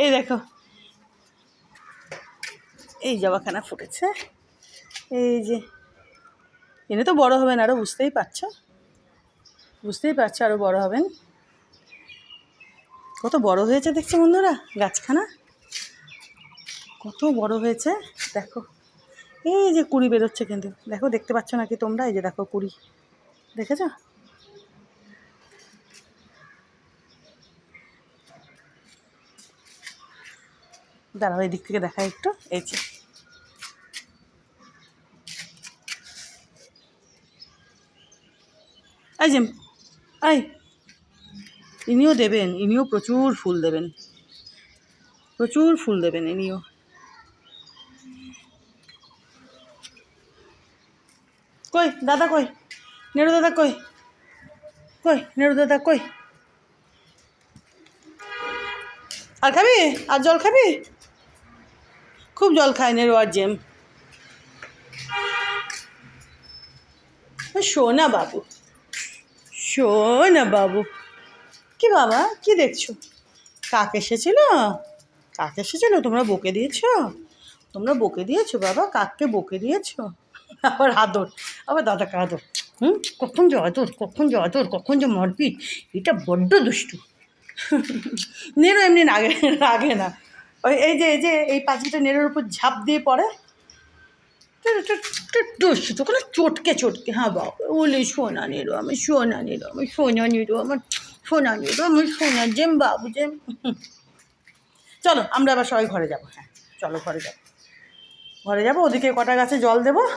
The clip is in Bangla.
এই দেখো, এই জবাখানা ফুটেছে, এই যে এনে তো বড় হবেন আরও, বুঝতেই পারছো আরও বড় হবেন। কত বড় হয়েছে দেখছো বন্ধুরা, গাছখানা কত বড় হয়েছে দেখো। এই যে কুড়ি বেরোচ্ছে, কিন্তু দেখো, দেখতে পাচ্ছ নাকি তোমরা? এই যে দেখো কুড়ি, দেখেছ? দাঁড়াও, এই দিক থেকে দেখা একটু, এই যে এই যে এই, ইনিও দেবেন, ইনিও প্রচুর ফুল দেবেন, ইনিও। কই দাদা, কই নেড়ু দাদা, কই নেড়ু দাদা, কই? আর খাবি? আর জল খাবি? খুব জল খায় নেড়ু আর জেম। শোনা বাবু, শোনা বাবু। কি বাবা, কি দেখছো? কাক এসেছিল? তোমরা বকে দিয়েছো বাবা, কাককে বকে দিয়েছো। আবার আদর, আবার দাদাকে আদর। কখন যে আদর, কখন যে মারপিট, এটা বড্ড দুষ্টু। নেড়ো এমনি রাগে না। এই পাঁচিটা নেড়োর উপর ঝাঁপ দিয়ে পড়ে, দুষ্টু তো চটকে। হ্যাঁ বাবা, বলে সোনা নেড়ো, আমার সোনা জেম বাবু জেম। চলো আমরা আবার সবাই ঘরে যাবো। হ্যাঁ চলো ঘরে যাবো, ওদিকে কটা গাছে জল দেবো।